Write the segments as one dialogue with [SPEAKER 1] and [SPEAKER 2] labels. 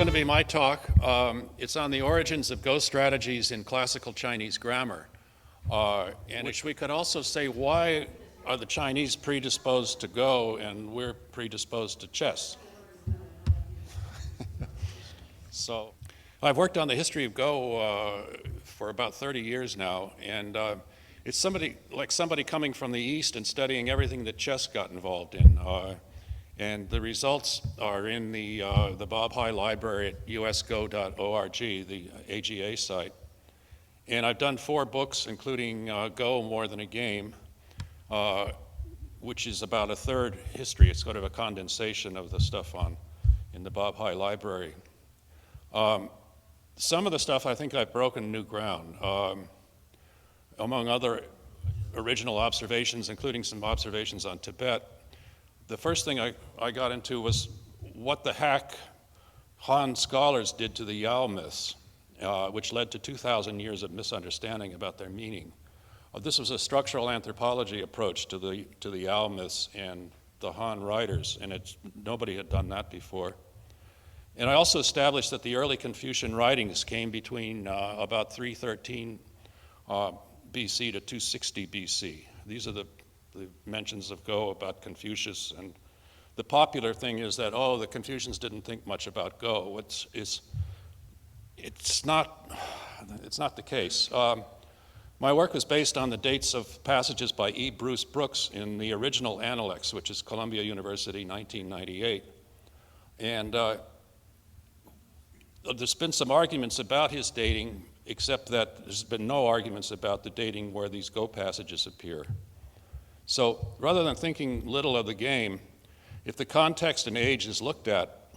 [SPEAKER 1] going to be my talk. It's on the origins of Go strategies in classical Chinese grammar, and which we could also say, why are the Chinese predisposed to Go and we're predisposed to chess? So I've worked on the history of Go for about 30 years now, and it's somebody coming from the East and studying everything that chess got involved in. And the results are in the Bob High Library at usgo.org, the AGA site. And I've done 4 books, including Go, More Than a Game, which is about a third history. It's sort of a condensation of the stuff in the Bob High Library. Some of the stuff I think I've broken new ground. Among other original observations, including some observations on Tibet, the first thing I got into was what the heck Han scholars did to the Yao myths, which led to 2,000 years of misunderstanding about their meaning. This was a structural anthropology approach to the Yao myths and the Han writers, and nobody had done that before. And I also established that the early Confucian writings came between about 313 BC to 260 BC. These are the mentions of Go about Confucius, and the popular thing is that, oh, the Confucians didn't think much about Go. It's not the case. My work was based on the dates of passages by E. Bruce Brooks in the original Analects, which is Columbia University, 1998. And there's been some arguments about his dating, except that there's been no arguments about the dating where these Go passages appear. So rather than thinking little of the game, if the context and age is looked at,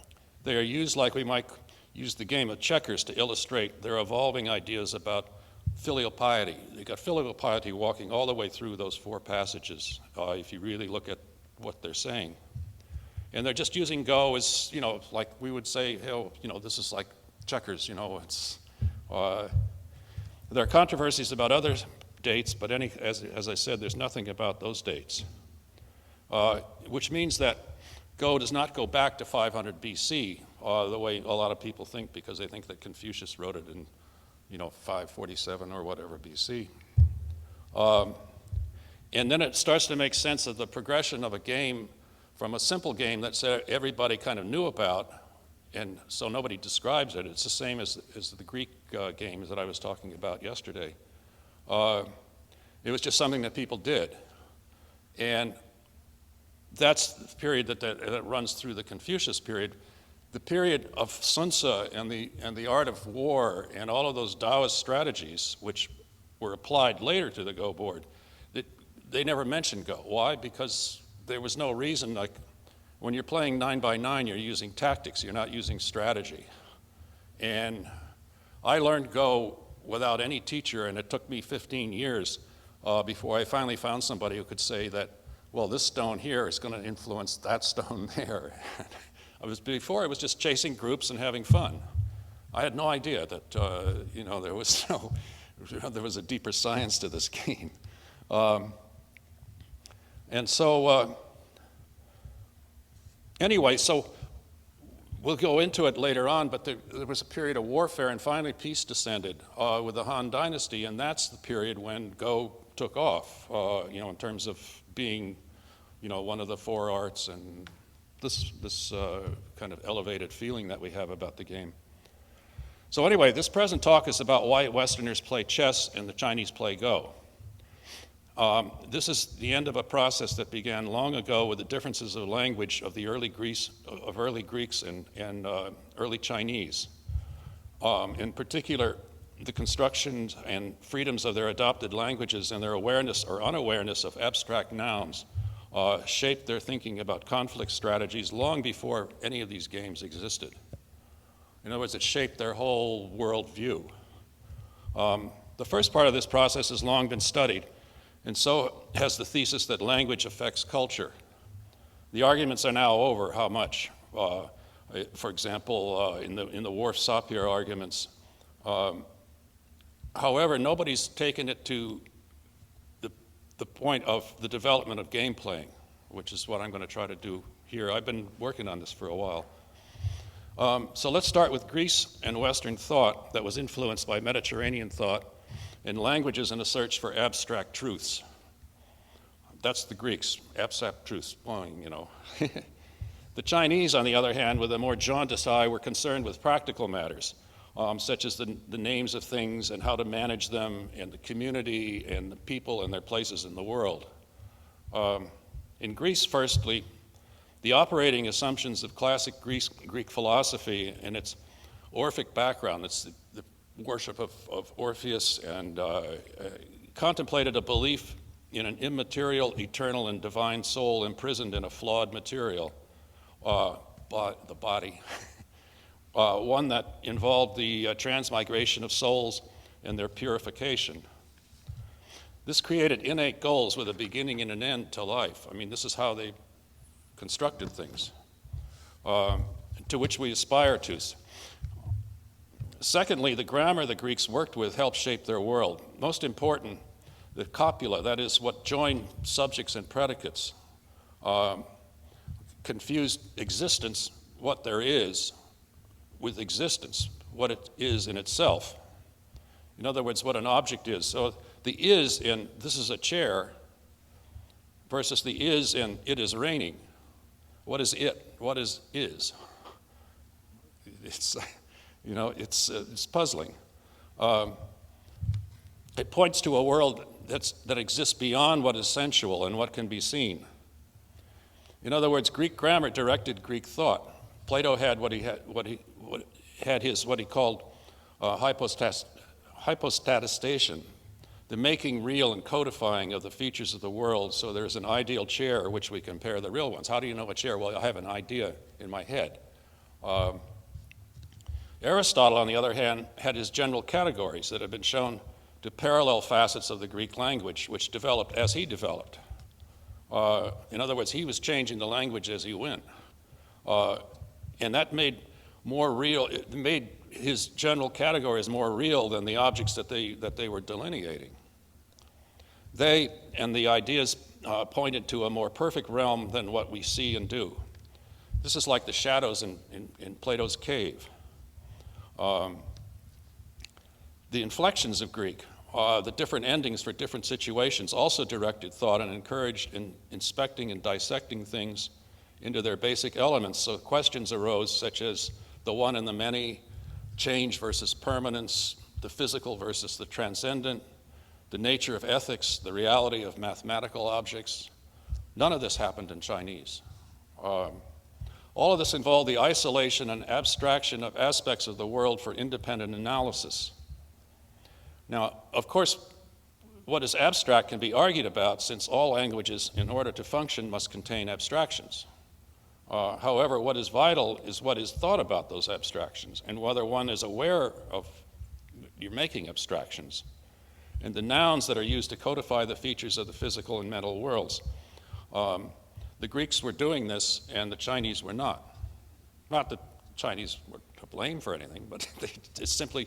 [SPEAKER 1] they are used like we might use the game of checkers to illustrate their evolving ideas about filial piety. You've got filial piety walking all the way through those 4 passages, if you really look at what they're saying. And they're just using Go as, like we would say, oh, this is like checkers, it's, there are controversies about other dates, but as I said, there's nothing about those dates, which means that Go does not go back to 500 BC the way a lot of people think, because they think that Confucius wrote it in 547 or whatever BC. And then it starts to make sense of the progression of a game from a simple game that everybody kind of knew about, and so nobody describes it. It's the same as the Greek games that I was talking about yesterday. It was just something that people did. And that's the period that runs through the Confucius period. The period of Sun Tzu and the art of war and all of those Taoist strategies, which were applied later to the Go board, they never mentioned Go. Why? Because there was no reason. Like when you're playing 9x9, you're using tactics, you're not using strategy. And I learned Go without any teacher, and it took me 15 years before I finally found somebody who could say that, well, this stone here is going to influence that stone there. Before, I was just chasing groups and having fun. I had no idea that there was a deeper science to this game. And so anyway, so we'll go into it later on, but there was a period of warfare, and finally peace descended with the Han Dynasty, and that's the period when Go took off, in terms of being, one of the 4 arts and this kind of elevated feeling that we have about the game. So anyway, this present talk is about why Westerners play chess and the Chinese play Go. This is the end of a process that began long ago with the differences of language of the early Greeks and early Chinese. In particular, the constructions and freedoms of their adopted languages and their awareness or unawareness of abstract nouns shaped their thinking about conflict strategies long before any of these games existed. In other words, it shaped their whole worldview. The first part of this process has long been studied, and so has the thesis that language affects culture. The arguments are now over how much. For example, in the Worf-Sapir arguments. However, nobody's taken it to the point of the development of game playing, which is what I'm going to try to do here. I've been working on this for a while. So let's start with Greece and Western thought that was influenced by Mediterranean thought and languages in a search for abstract truths. That's the Greeks, abstract truths, boing, you know. The Chinese, on the other hand, with a more jaundiced eye, were concerned with practical matters, such as the names of things and how to manage them, and the community and the people and their places in the world. In Greece, firstly, the operating assumptions of classic Greek philosophy and its Orphic background, it's the worship of Orpheus, and contemplated a belief in an immaterial, eternal, and divine soul imprisoned in a flawed material, the body. One that involved the transmigration of souls and their purification. This created innate goals with a beginning and an end to life. I mean, this is how they constructed things, to which we aspire to. Secondly, the grammar the Greeks worked with helped shape their world. Most important, the copula, that is what joined subjects and predicates, confused existence, what there is, with existence, what it is in itself. In other words, what an object is. So the is in this is a chair versus the is in it is raining. What is it? What is? It's, you know, it's puzzling. It points to a world that exists beyond what is sensual and what can be seen. In other words, Greek grammar directed Greek thought. Plato had what he called hypostatisation, the making real and codifying of the features of the world. So there's an ideal chair which we compare the real ones. How do you know a chair? Well, I have an idea in my head. Aristotle, on the other hand, had his general categories that have been shown to parallel facets of the Greek language, which developed as he developed. In other words, he was changing the language as he went. And that made more real, it made his general categories more real than the objects that they were delineating. They and the ideas pointed to a more perfect realm than what we see and do. This is like the shadows in Plato's cave. The inflections of Greek, the different endings for different situations also directed thought and encouraged in inspecting and dissecting things into their basic elements. So questions arose such as the one and the many, change versus permanence, the physical versus the transcendent, the nature of ethics, the reality of mathematical objects. None of this happened in Chinese. All of this involved the isolation and abstraction of aspects of the world for independent analysis. Now, of course, what is abstract can be argued about, since all languages, in order to function, must contain abstractions. However, what is vital is what is thought about those abstractions and whether one is aware of you're making abstractions and the nouns that are used to codify the features of the physical and mental worlds. The Greeks were doing this and the Chinese were not. Not that Chinese were to blame for anything, but it simply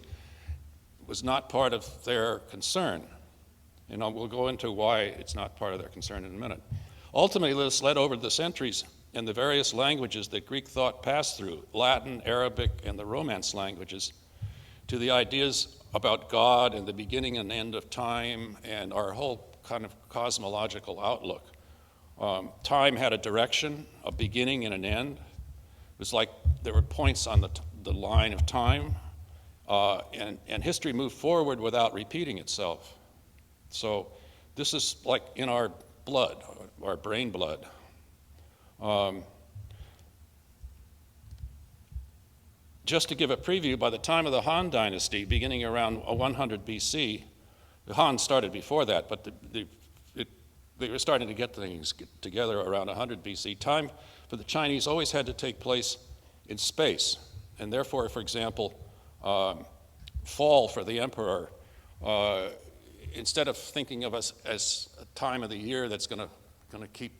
[SPEAKER 1] was not part of their concern. And we'll go into why it's not part of their concern in a minute. Ultimately, this led over the centuries and the various languages that Greek thought passed through, Latin, Arabic, and the Romance languages, to the ideas about God and the beginning and end of time and our whole kind of cosmological outlook. Time had a direction, a beginning and an end. It was like there were points on the line of time, and history moved forward without repeating itself. So this is like in our blood, our brain blood. Just to give a preview, by the time of the Han Dynasty, beginning around 100 BC, the Han started before that, but they were starting to get things together around 100 BC. Time for the Chinese always had to take place in space, and therefore, for example, fall for the emperor, instead of thinking of us as a time of the year that's going to keep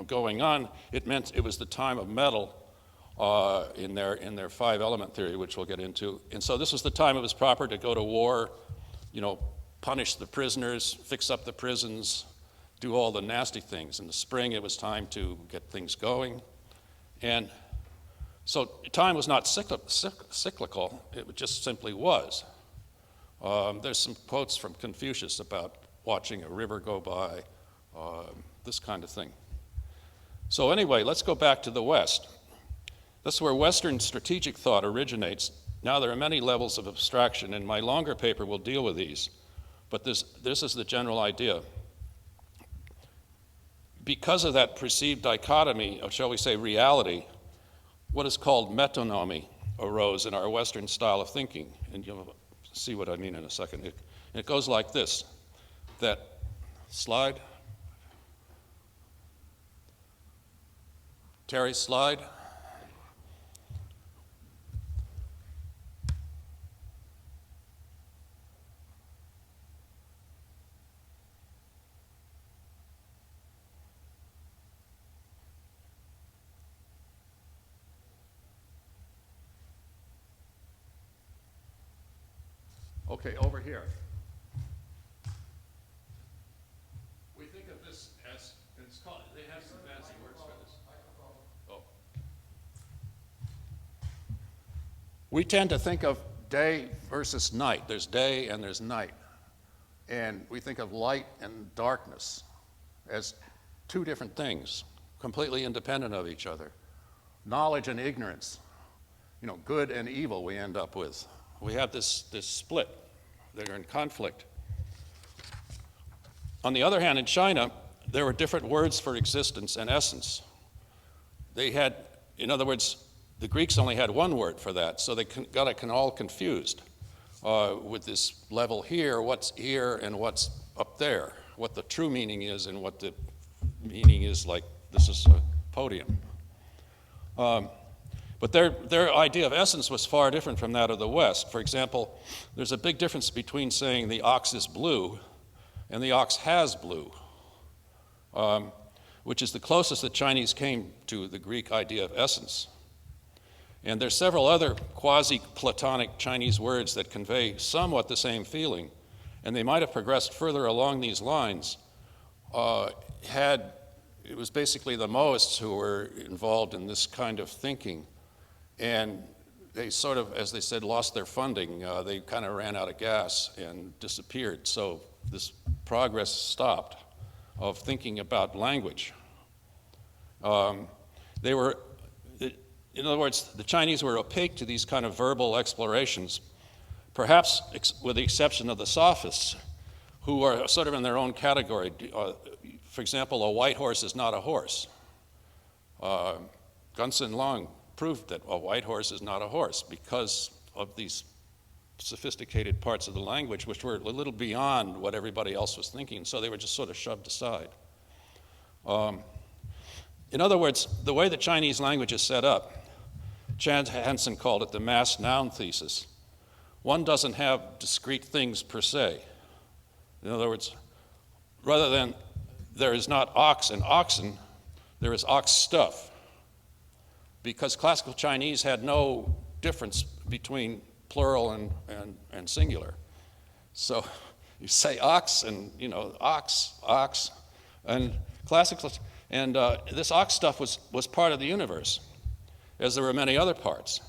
[SPEAKER 1] going on, it meant it was the time of metal in their five-element theory, which we'll get into. And so this was the time it was proper to go to war, punish the prisoners, fix up the prisons, do all the nasty things. In the spring, it was time to get things going. And So time was not cyclical, it just simply was. There's some quotes from Confucius about watching a river go by, this kind of thing. So anyway, let's go back to the West. This is where Western strategic thought originates. Now there are many levels of abstraction, and my longer paper will deal with these, but this is the general idea. Because of that perceived dichotomy of, shall we say, reality, what is called metonymy arose in our Western style of thinking, and you'll see what I mean in a second. It goes like this, that slide, Terry, slide. Okay, over here. We think of this as, it's called, they have some fancy words for this. Oh. We tend to think of day versus night. There's day and there's night. And we think of light and darkness as two different things, completely independent of each other. Knowledge and ignorance, good and evil we end up with. We have this split. They're in conflict. On the other hand, in China, there were different words for existence and essence. They had, in other words, the Greeks only had one word for that, so they got it all confused with this level here, what's here and what's up there, what the true meaning is and what the meaning is like this is a podium. But their idea of essence was far different from that of the West. For example, there's a big difference between saying the ox is blue and the ox has blue, which is the closest that Chinese came to the Greek idea of essence. And there's several other quasi-Platonic Chinese words that convey somewhat the same feeling, and they might have progressed further along these lines it was basically the Mohists who were involved in this kind of thinking. And they sort of, as they said, lost their funding. They kind of ran out of gas and disappeared. So this progress stopped of thinking about language. In other words, the Chinese were opaque to these kind of verbal explorations, perhaps with the exception of the sophists, who are sort of in their own category. For example, a white horse is not a horse. Gunsen Long proved that a white horse is not a horse because of these sophisticated parts of the language which were a little beyond what everybody else was thinking, so they were just sort of shoved aside. In other words, the way the Chinese language is set up, Chan Hansen called it the mass noun thesis. One doesn't have discrete things per se. In other words, rather than there is not ox and oxen, there is ox stuff. Because classical Chinese had no difference between plural and singular. So you say ox and, ox, and classical, and this ox stuff was part of the universe, as there were many other parts.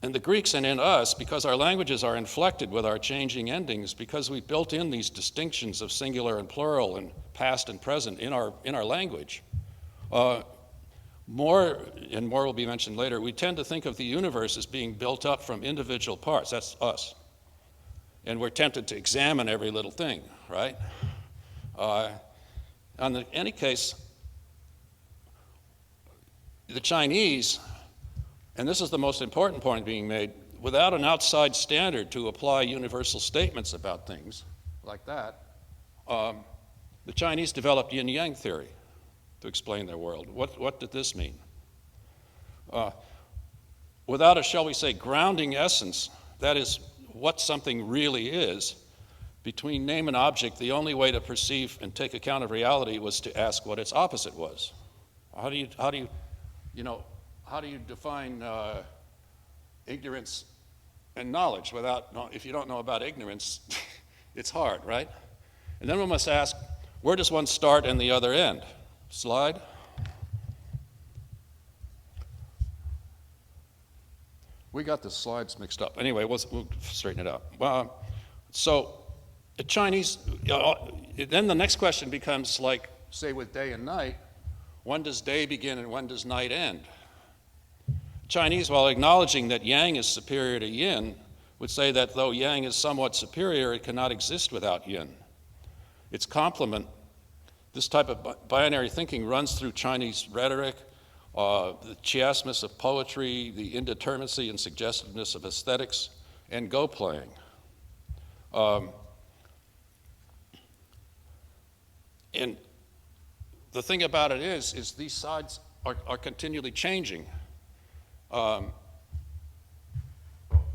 [SPEAKER 1] And the Greeks and in us, because our languages are inflected with our changing endings, because we built in these distinctions of singular and plural and past and present in our language, more will be mentioned later, we tend to think of the universe as being built up from individual parts. That's us. And we're tempted to examine every little thing, right? In any case, the Chinese, and this is the most important point being made, without an outside standard to apply universal statements about things like that, the Chinese developed Yin-Yang Theory to explain their world. What did this mean? Without a, shall we say, grounding essence, that is what something really is, between name and object, the only way to perceive and take account of reality was to ask what its opposite was. How do you define ignorance and knowledge if you don't know about ignorance? It's hard, right? And then we must ask, where does one start and the other end? Slide. We got the slides mixed up. Anyway, we'll straighten it out. So the Chinese, then the next question becomes like, say with day and night, when does day begin and when does night end? Chinese, while acknowledging that yang is superior to yin, would say that though yang is somewhat superior, it cannot exist without yin. Its complement, this type of binary thinking runs through Chinese rhetoric, the chiasmus of poetry, the indeterminacy and suggestiveness of aesthetics, and Go playing. And the thing about it is these sides are continually changing. Well,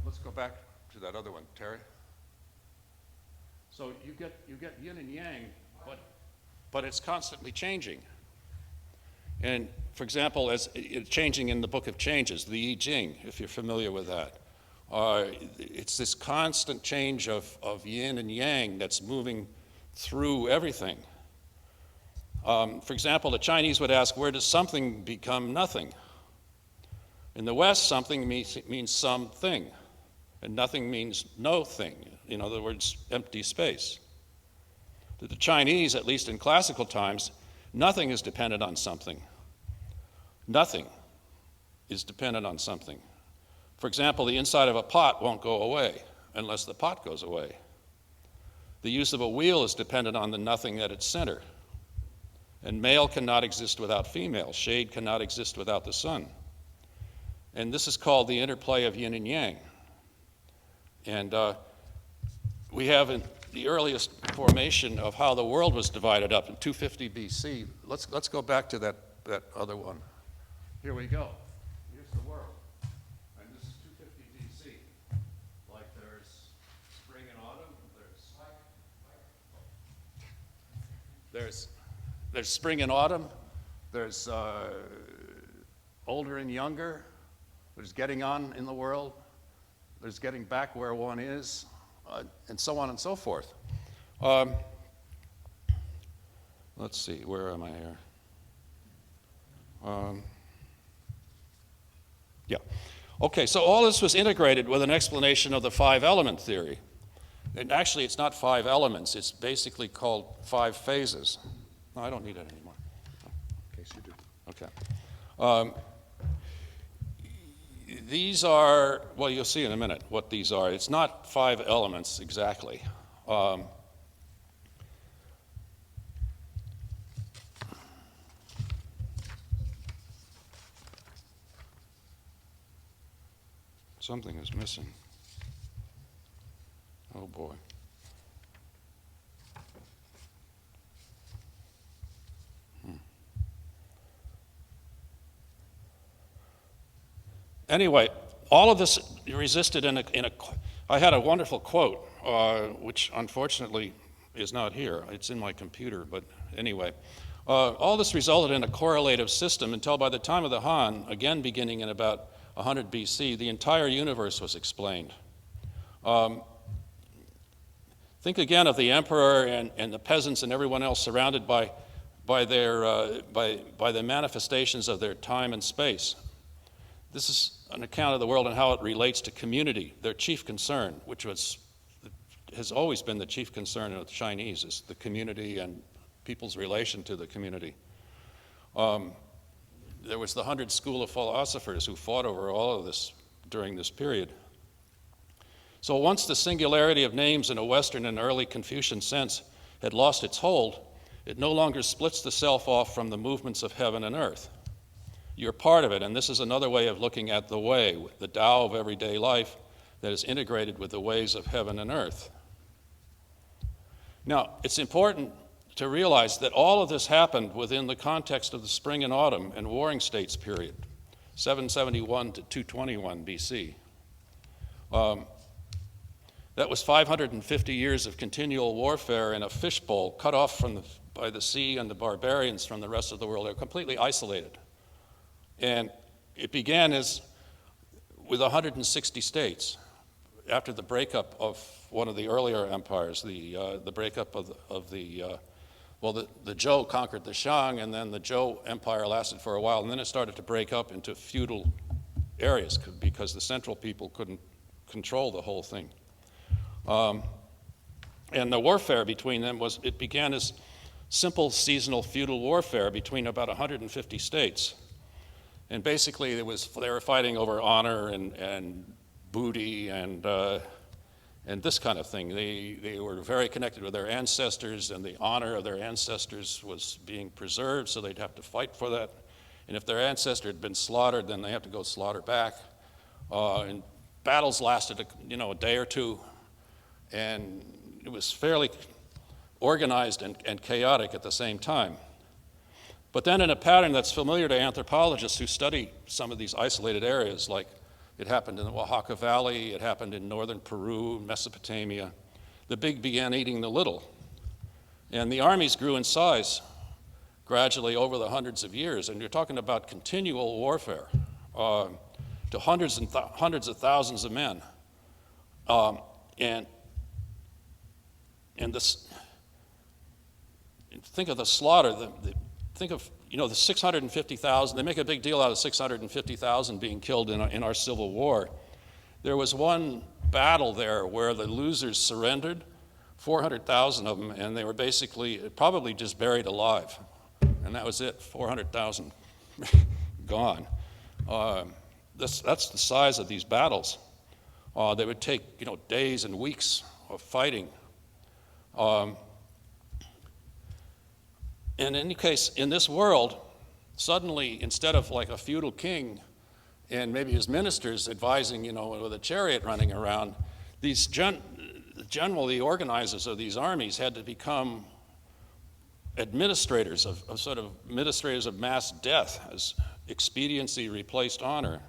[SPEAKER 1] let's go back to that other one, Terry. So you get yin and yang, but it's constantly changing. And for example, as it's changing in the Book of Changes, the I Ching, if you're familiar with that, it's this constant change of yin and yang that's moving through everything. For example, the Chinese would ask, where does something become nothing? In the West, something means something, and nothing means no thing. In other words, empty space. To the Chinese, at least in classical times, nothing is dependent on something. Nothing is dependent on something. For example, the inside of a pot won't go away unless the pot goes away. The use of a wheel is dependent on the nothing at its center. And male cannot exist without female. Shade cannot exist without the sun. And this is called the interplay of yin and yang. And we have in the earliest formation of how the world was divided up in 250 BC. Let's go back to that other one. Here we go. Here's the world. And this is 250 BC. Like there's spring and autumn. There's spring and autumn. There's older and younger. There's getting on in the world. There's getting back where one is, and so on and so forth. Let's see, where am I here? Yeah. Okay, so all this was integrated with an explanation of the five-element theory. And actually, it's not five elements. It's basically called five phases. No, I don't need it anymore. In case you do. Okay. These are, well, you'll see in a minute what these are. It's not five elements exactly. Something is missing. Oh boy. Anyway, all of this resisted in a I had a wonderful quote, which unfortunately is not here. It's in my computer, but anyway. All this resulted in a correlative system until by the time of the Han, again beginning in about 100 BC, the entire universe was explained. Think again of the emperor and the peasants and everyone else surrounded by the manifestations of their time and space. This is an account of the world and how it relates to community, their chief concern, which has always been the chief concern of the Chinese, is the community and people's relation to the community. There was the 100 school of philosophers who fought over all of this during this period. So once the singularity of names in a Western and early Confucian sense had lost its hold, it no longer splits the self off from the movements of heaven and earth. You're part of it, and this is another way of looking at the way, the Tao of everyday life that is integrated with the ways of heaven and earth. Now, it's important to realize that all of this happened within the context of the spring and autumn and warring states period, 771 to 221 BC. That was 550 years of continual warfare in a fishbowl cut off by the sea and the barbarians from the rest of the world. They were completely isolated. And it began with 160 states after the breakup of one of the earlier empires, the breakup of the Zhou conquered the Shang, and then the Zhou Empire lasted for a while, and then it started to break up into feudal areas because the central people couldn't control the whole thing. And the warfare between them began as simple seasonal feudal warfare between about 150 states. And basically they were fighting over honor and booty and this kind of thing. They were very connected with their ancestors, and the honor of their ancestors was being preserved, so they'd have to fight for that. And if their ancestor had been slaughtered, then they have to go slaughter back. And battles lasted a day or two, and it was fairly organized and chaotic at the same time. But then in a pattern that's familiar to anthropologists who study some of these isolated areas, like it happened in the Oaxaca Valley, it happened in northern Peru, Mesopotamia, the big began eating the little. And the armies grew in size gradually over the hundreds of years, and you're talking about continual warfare to hundreds of thousands of men. And this, think of the slaughter, think of the 650,000, they make a big deal out of 650,000 being killed in our Civil War. There was one battle there where the losers surrendered, 400,000 of them, and they were probably just buried alive. And that was it, 400,000 gone. That's the size of these battles. They would take days and weeks of fighting. And in any case, in this world, suddenly, instead of like a feudal king and maybe his ministers advising, with a chariot running around, the organizers of these armies had to become administrators administrators of mass death, as expediency replaced honor.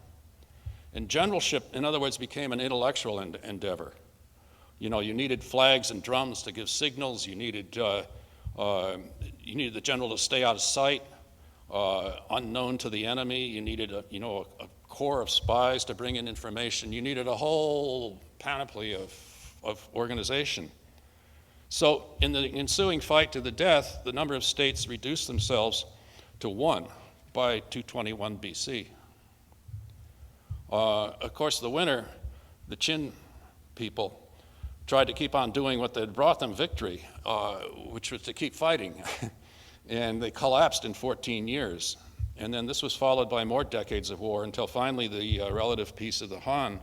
[SPEAKER 1] And generalship, in other words, became an intellectual endeavor. You needed flags and drums to give signals. You needed the general to stay out of sight, unknown to the enemy. You needed a corps of spies to bring in information. You needed a whole panoply of organization. So in the ensuing fight to the death, the number of states reduced themselves to 1 by 221 BC. Of course, the winner, the Qin people, tried to keep on doing what had brought them victory, which was to keep fighting. And they collapsed in 14 years. And then this was followed by more decades of war until finally the relative peace of the Han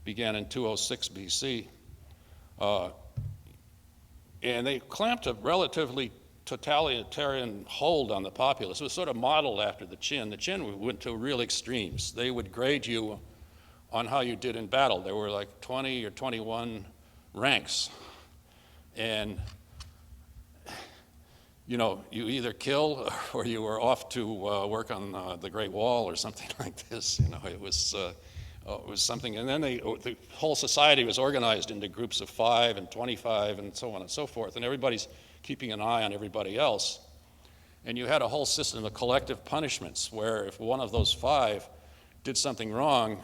[SPEAKER 1] began in 206 BC. And they clamped a relatively totalitarian hold on the populace. It was sort of modeled after the Qin. The Qin went to real extremes. They would grade you on how you did in battle. There were like 20 or 21 ranks. And you either kill or you were off to work on the Great Wall or something like this. It was something. And then the whole society was organized into groups of 5 and 25 and so on and so forth. And everybody's keeping an eye on everybody else. And you had a whole system of collective punishments where if one of those 5 did something wrong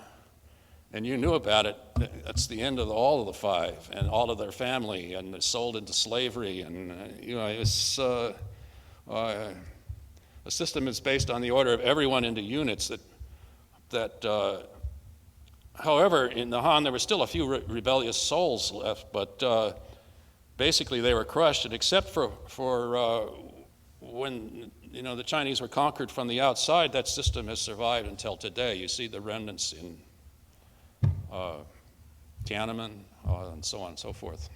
[SPEAKER 1] and you knew about it, that's the end of all of the 5 and all of their family, and they're sold into slavery. And it's a system is based on the order of everyone into units that however, in the Han there were still a few rebellious souls left, but basically they were crushed. And except for when the Chinese were conquered from the outside, that system has survived until today. You see the remnants in Tiananmen and so on and so forth.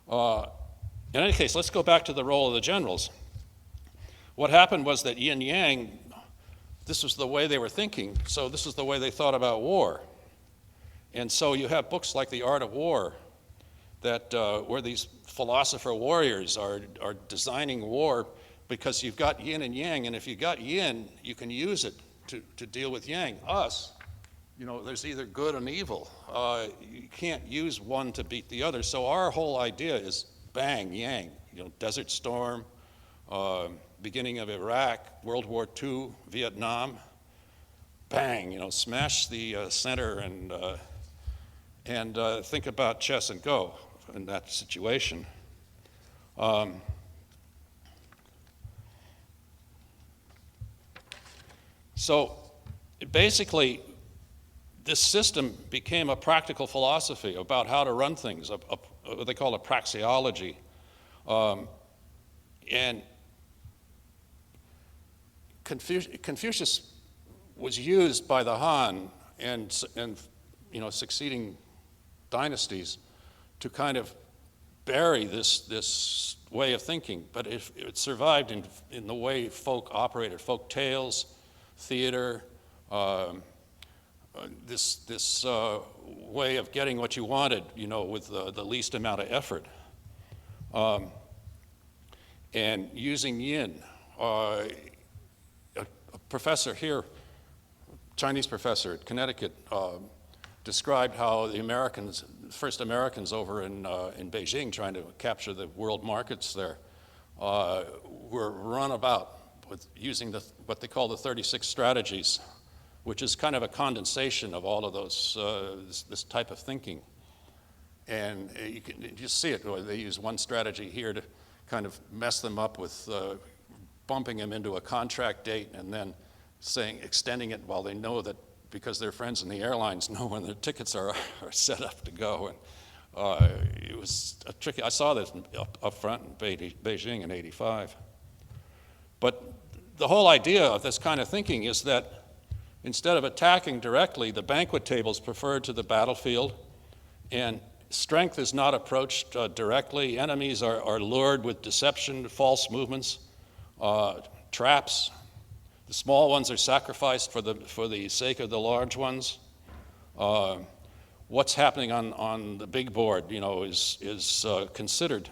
[SPEAKER 1] In any case, let's go back to the role of the generals. What happened was that Yin-Yang, this was the way they were thinking, so this is the way they thought about war. And so you have books like The Art of War that where these philosopher warriors are designing war because you've got yin and yang, and if you got yin, you can use it to deal with yang. Us, there's either good and evil. You can't use one to beat the other. So our whole idea is bang, yang. Desert Storm, beginning of Iraq, World War II, Vietnam, bang, smash the center and think about chess and go in that situation. So basically, this system became a practical philosophy about how to run things, what they call a praxeology. And Confucius was used by the Han and succeeding dynasties to kind of bury this way of thinking, but it survived in the way folk operated, folk tales, theater, this way of getting what you wanted, with the least amount of effort, and using yin. A professor here, Chinese professor at Connecticut, described how the first Americans over in Beijing, trying to capture the world markets there, were run about with using what they call the 36 strategies, which is kind of a condensation of all of those, this type of thinking. And you can just see it. They use one strategy here to kind of mess them up with bumping them into a contract date and then extending it while they know that, because their friends in the airlines know when their tickets are set up to go. And it was a tricky. I saw this up front in Beijing in '85. But the whole idea of this kind of thinking is that instead of attacking directly, the banquet table is preferred to the battlefield, and strength is not approached directly. Enemies are lured with deception, false movements, traps. The small ones are sacrificed for the sake of the large ones. What's happening on the big board, is considered.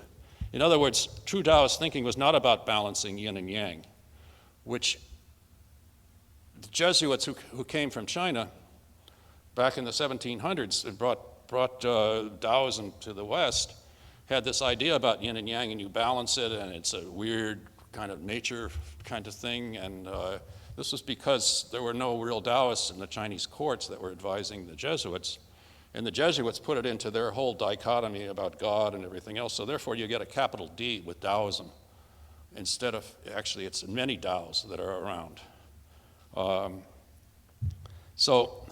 [SPEAKER 1] In other words, true Taoist thinking was not about balancing yin and yang, which the Jesuits who came from China back in the 1700s and brought Taoism to the West had this idea about yin and yang, and you balance it, and it's a weird kind of nature kind of thing. And this was because there were no real Taoists in the Chinese courts that were advising the Jesuits. And the Jesuits put it into their whole dichotomy about God and everything else. So therefore you get a capital D with Taoism instead of, actually it's many Taos that are around. So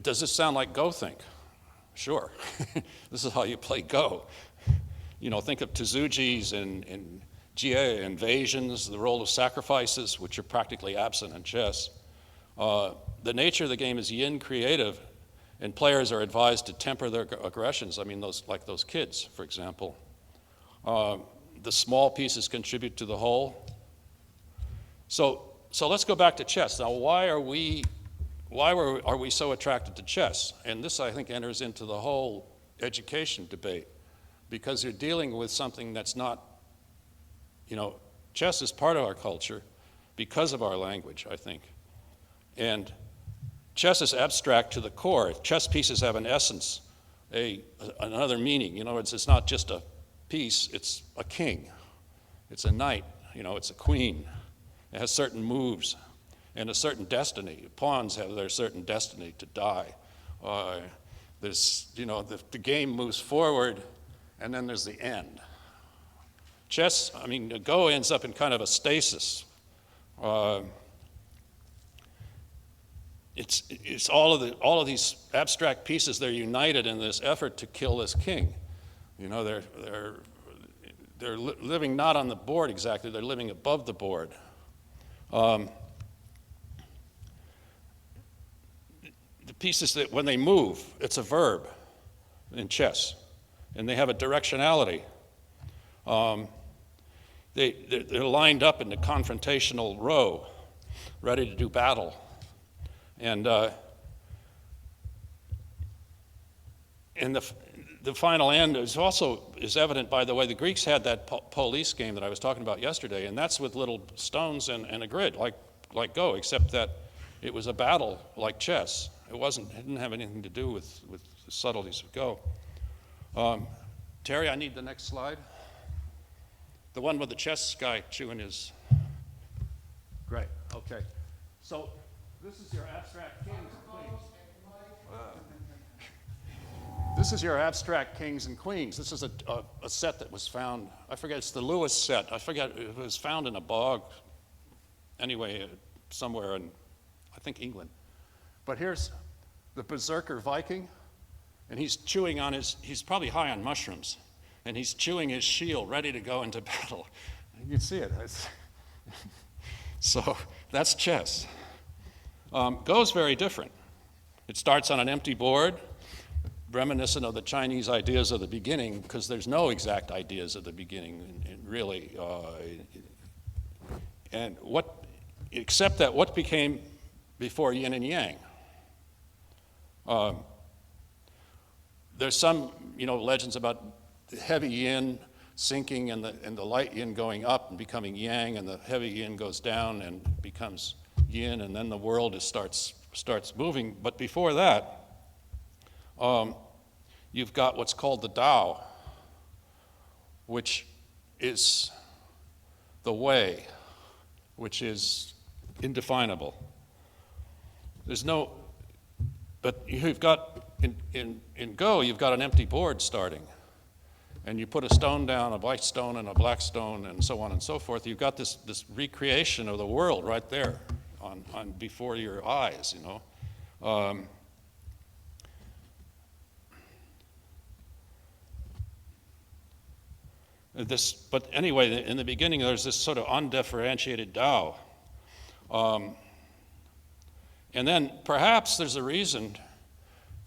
[SPEAKER 1] does this sound like Go Think? Sure. This is how you play Go. Think of Tsuji's and Jie invasions, the role of sacrifices, which are practically absent in chess. The nature of the game is yin creative, and players are advised to temper their aggressions. I mean, those kids, for example. The small pieces contribute to the whole. So let's go back to chess. Now, why are we so attracted to chess? And this, I think, enters into the whole education debate, because you're dealing with something that's not, chess is part of our culture because of our language, I think. And chess is abstract to the core. Chess pieces have an essence, another meaning. It's not just a piece, it's a king. It's a knight, it's a queen. It has certain moves and a certain destiny. Pawns have their certain destiny to die. The game moves forward, and then there's the end. Chess, Go ends up in kind of a stasis. It's all of these abstract pieces. They're united in this effort to kill this king. They're living not on the board exactly. They're living above the board. The pieces that when they move, it's a verb in chess, and they have a directionality. They're lined up in the confrontational row, ready to do battle. And the final end is evident by the way the Greeks had that police game that I was talking about yesterday, and that's with little stones and a grid, like Go, except that it was a battle like chess. It didn't have anything to do with the subtleties of Go. Terry, I need the next slide. The one with the chess guy chewing his. Great. Okay. So this is your abstract kings and queens. This is your abstract kings and queens. This is a set that was found. I forget. It's the Lewis set. I forget. It was found in a bog. Anyway, somewhere in, I think, England. But here's the berserker Viking, and he's chewing on he's probably high on mushrooms, and he's chewing his shield, ready to go into battle. You can see it. So that's chess. Go's very different. It starts on an empty board, reminiscent of the Chinese ideas of the beginning, because there's no exact ideas of the beginning, really. Except that what became before yin and yang. There's some, legends about the heavy yin sinking and the light yin going up and becoming yang, and the heavy yin goes down and becomes yin, and then the world starts moving. But before that, you've got what's called the Tao, which is the way, which is indefinable. But you've got, in Go, you've got an empty board starting. And you put a stone down, a white stone and a black stone, and so on and so forth. You've got this recreation of the world right there on before your eyes, But anyway, in the beginning, there's this sort of undifferentiated Tao. And then perhaps there's a reason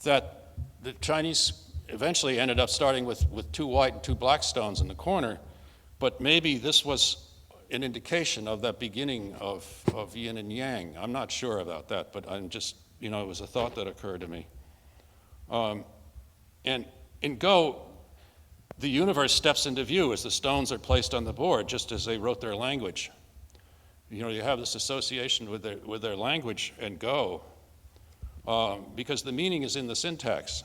[SPEAKER 1] that the Chinese eventually ended up starting with 2 white and 2 black stones in the corner, but maybe this was an indication of that beginning of yin and yang. I'm not sure about that, but I'm just, it was a thought that occurred to me. And in Go, the universe steps into view as the stones are placed on the board, just as they wrote their language. You have this association with their language and Go, because the meaning is in the syntax.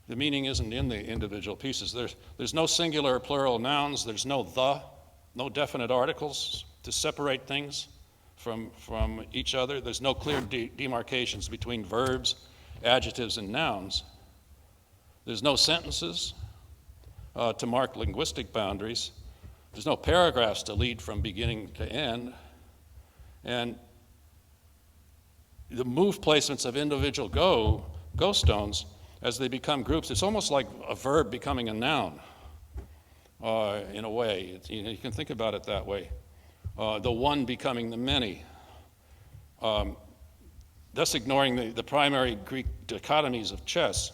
[SPEAKER 1] The meaning isn't in the individual pieces. There's no singular or plural nouns. There's no definite articles to separate things from each other. There's no clear demarcations between verbs, adjectives, and nouns. There's no sentences to mark linguistic boundaries. There's no paragraphs to lead from beginning to end. And the move placements of individual Go stones, as they become groups, it's almost like a verb becoming a noun, in a way. You can think about it that way. The one becoming the many, thus ignoring the primary Greek dichotomies of chess.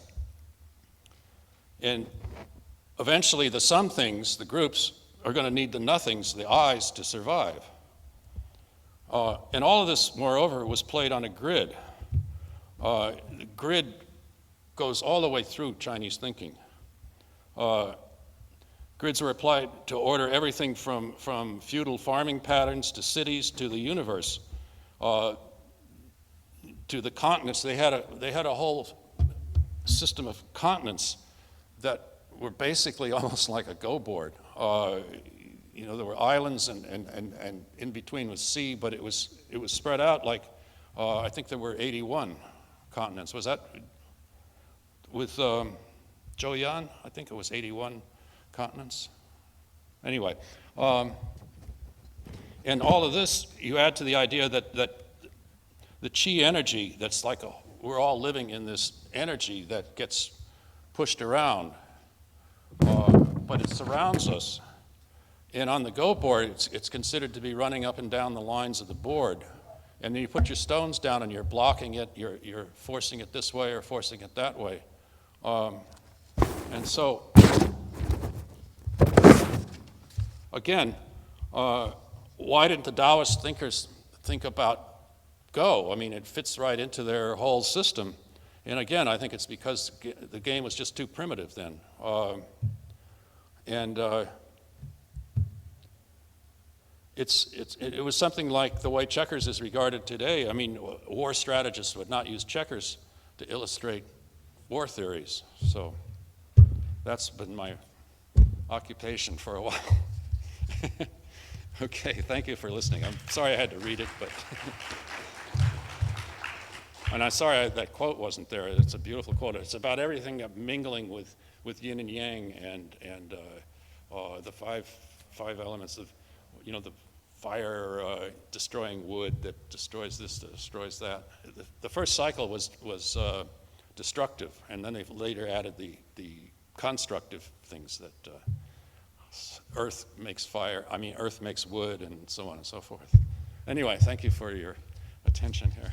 [SPEAKER 1] And eventually the some things, the groups, are going to need the nothings, the I's, to survive. And all of this, moreover, was played on a grid. The grid goes all the way through Chinese thinking. Grids were applied to order everything from feudal farming patterns to cities to the universe, to the continents. They had a whole system of continents that were basically almost like a Go board. There were islands and in between was sea, but it was spread out like I think there were 81 continents. Was that with Zhou Yan? I think it was 81 continents. Anyway, and all of this you add to the idea that the chi energy, that's like we're all living in this energy that gets pushed around, but it surrounds us. And on the Go board, it's considered to be running up and down the lines of the board. And then you put your stones down and you're blocking it, you're forcing it this way or forcing it that way. And so, again, why didn't the Taoist thinkers think about Go? I mean, it fits right into their whole system. And again, I think it's because the game was just too primitive then. It was something like the way checkers is regarded today. I mean, war strategists would not use checkers to illustrate war theories. So that's been my occupation for a while. Okay, thank you for listening. I'm sorry I had to read it, but and I'm sorry that quote wasn't there. It's a beautiful quote. It's about everything mingling with yin and yang and the five elements of, the fire destroying wood that destroys this, that destroys that. The first cycle was destructive, and then they've later added the constructive things that earth makes wood, and so on and so forth. Anyway, thank you for your attention here.